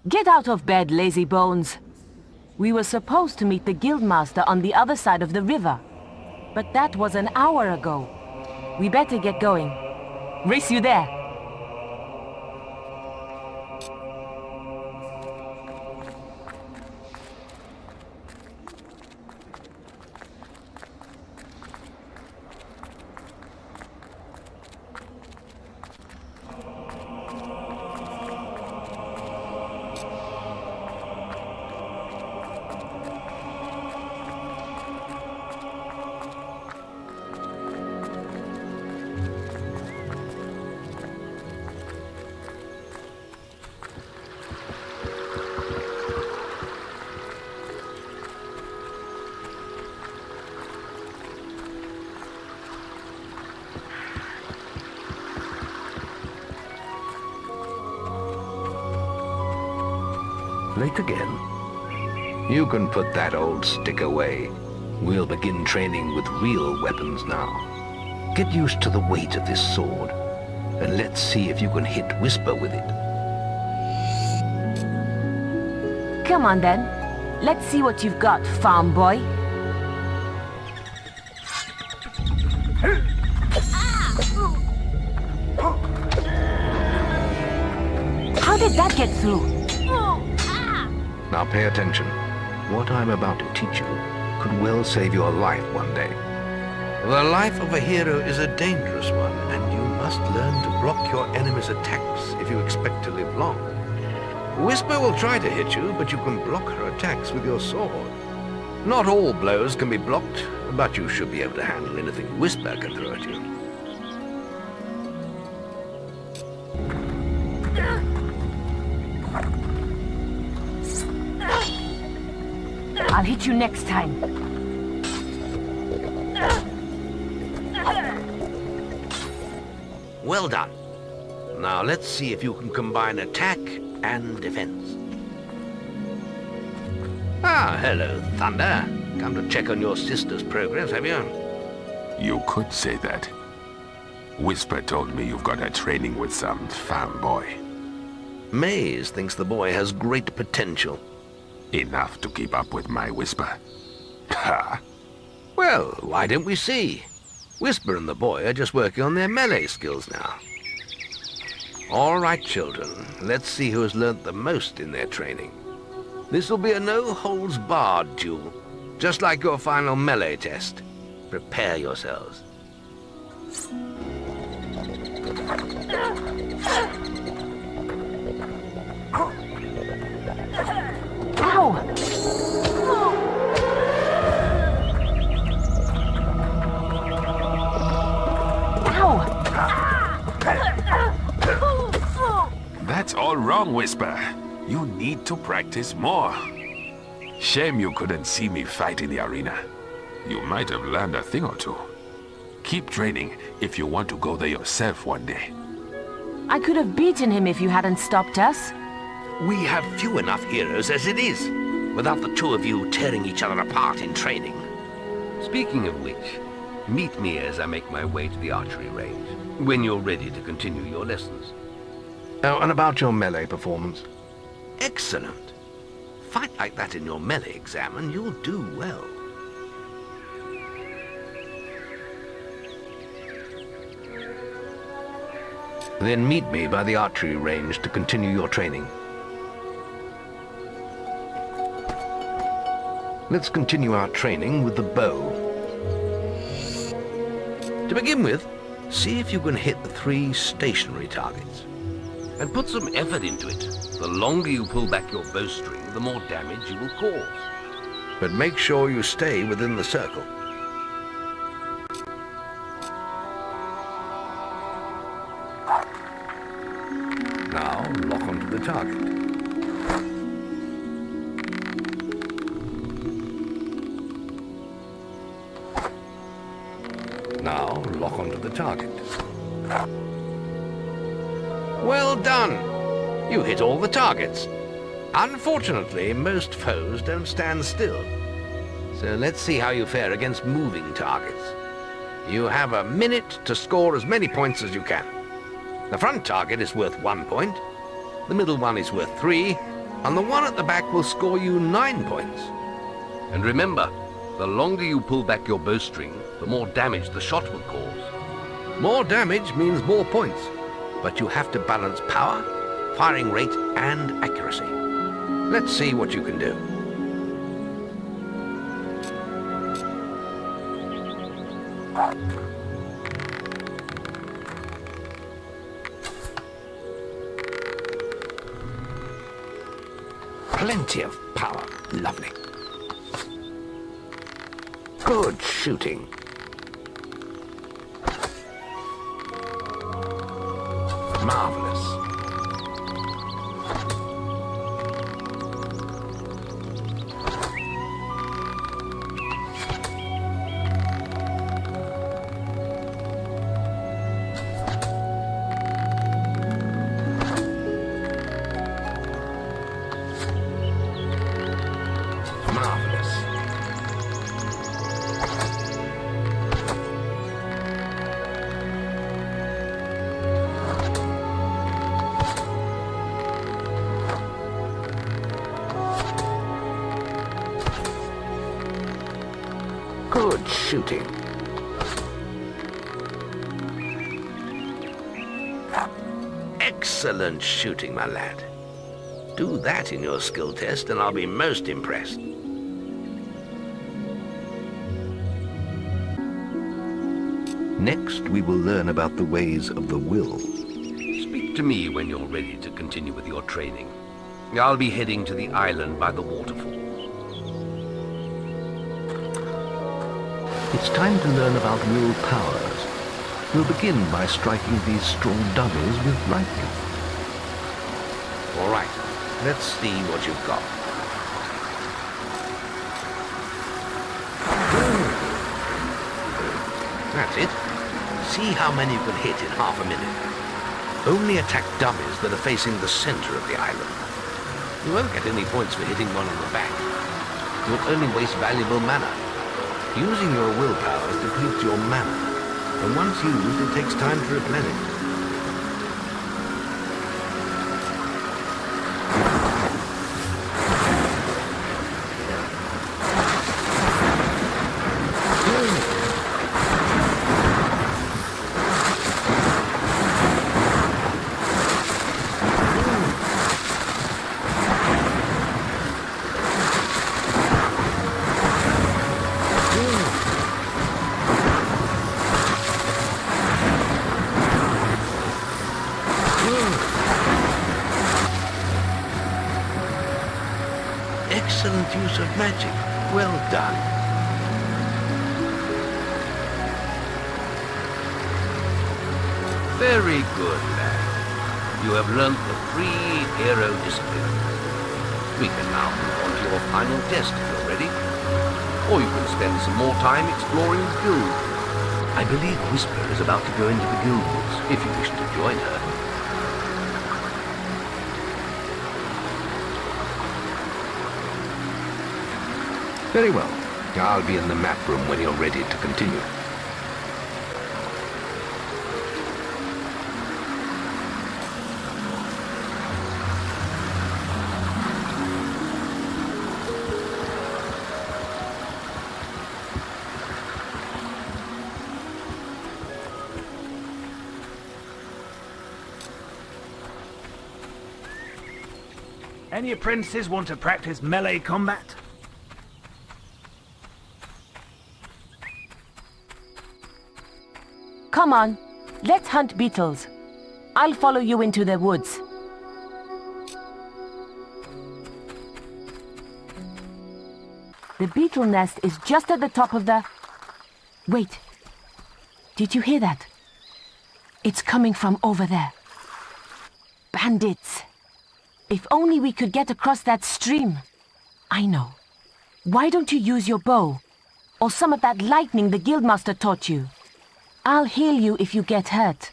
Get out of bed, lazy bones. We were supposed to meet the guildmaster on the other side of the river. But that was an hour ago. We better get going. Race you there. Late again? You can put that old stick away. We'll begin training with real weapons now. Get used to the weight of this sword, and let's see if you can hit Whisper with it. Come on then. Let's see what you've got, farm boy. How did that get through? Now pay attention. What I'm about to teach you could well save your life one day. The life of a hero is a dangerous one, and you must learn to block your enemy's attacks if you expect to live long. Whisper will try to hit you, but you can block her attacks with your sword. Not all blows can be blocked, but you should be able to handle anything Whisper can throw at you. I'll hit you next time. Well done. Now let's see if you can combine attack and defense. Ah, hello, Thunder. Come to check on your sister's progress, have you? You could say that. Whisper told me you've got her training with some farm boy. Maze thinks the boy has great potential. Enough to keep up with my Whisper. Ha! Well, why don't we see? Whisper and the boy are just working on their melee skills now. All right, children, let's see who has learnt the most in their training. This will be a no-holds-barred duel, just like your final melee test. Prepare yourselves. Ow! That's all wrong, Whisper. You need to practice more. Shame you couldn't see me fight in the arena. You might have learned a thing or two. Keep training if you want to go there yourself one day. I could have beaten him if you hadn't stopped us. We have few enough heroes as it is, without the two of you tearing each other apart in training. Speaking of which, meet me as I make my way to the archery range, when you're ready to continue your lessons. Oh, and about your melee performance? Excellent. Fight like that in your melee exam and you'll do well. Then meet me by the archery range to continue your training. Let's continue our training with the bow. To begin with, see if you can hit the 3 stationary targets. And put some effort into it. The longer you pull back your bowstring, the more damage you will cause. But make sure you stay within the circle. Now lock onto the target. Now lock onto the target. Well done! You hit all the targets. Unfortunately, most foes don't stand still. So let's see how you fare against moving targets. You have a minute to score as many points as you can. The front target is worth 1 point, the middle one is worth 3, and the one at the back will score you 9 points. And remember, the longer you pull back your bowstring, the more damage the shot will cause. More damage means more points, but you have to balance power, firing rate, and accuracy. Let's see what you can do. Plenty of power. Lovely. Good shooting. Marvelous. Good shooting. Excellent shooting, my lad. Do that in your skill test and I'll be most impressed. Next, we will learn about the ways of the will. Speak to me when you're ready to continue with your training. I'll be heading to the island by the waterfall. It's time to learn about will powers. We'll begin by striking these straw dummies with lightning. All right, let's see what you've got. That's it. See how many you can hit in half a minute. Only attack dummies that are facing the center of the island. You won't get any points for hitting one on the back. You'll only waste valuable mana. Using your willpower depletes your mana, and once used, it takes time to replenish. Excellent use of magic. Well done. Very good, lad. You have learnt the 3 hero disciplines. We can now move on to your final test if you're ready. Or you can spend some more time exploring the guild. I believe Whisper is about to go into the guilds, if you wish to join her. Very well. I'll be in the map room when you're ready to continue. Any apprentices want to practice melee combat? Come on, let's hunt beetles. I'll follow you into the woods. The beetle nest is just at the top of the... Wait. Did you hear that? It's coming from over there. Bandits. If only we could get across that stream. I know. Why don't you use your bow? Or some of that lightning the guildmaster taught you? I'll heal you if you get hurt.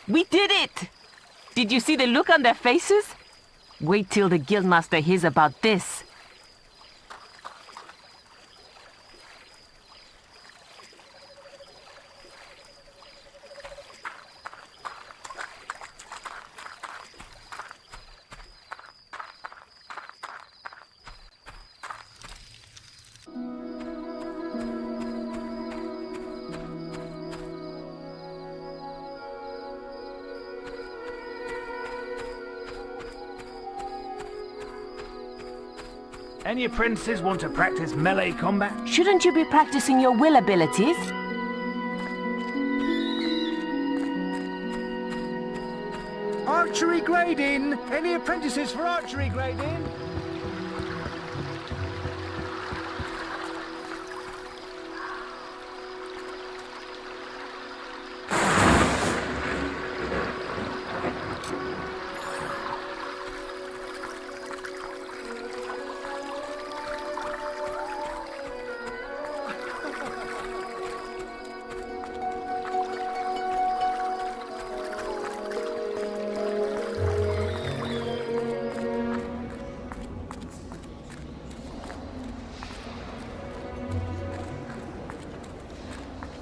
We did it! Did you see the look on their faces? Wait till the Guildmaster hears about this. Any apprentices want to practice melee combat? Shouldn't you be practicing your will abilities? Archery grading! Any apprentices for archery grading?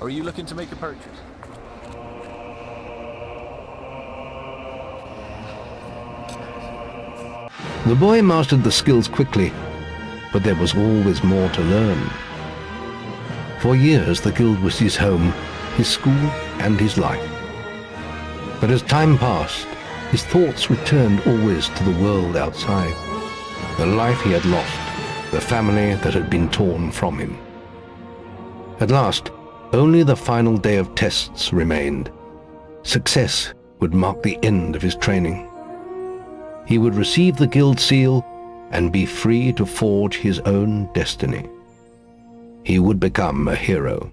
Are you looking to make a purchase? The boy mastered the skills quickly, but there was always more to learn. For years the guild was his home, his school, and his life. But as time passed, his thoughts returned always to the world outside, the life he had lost, the family that had been torn from him. At last, only the final day of tests remained. Success would mark the end of his training. He would receive the guild seal and be free to forge his own destiny. He would become a hero.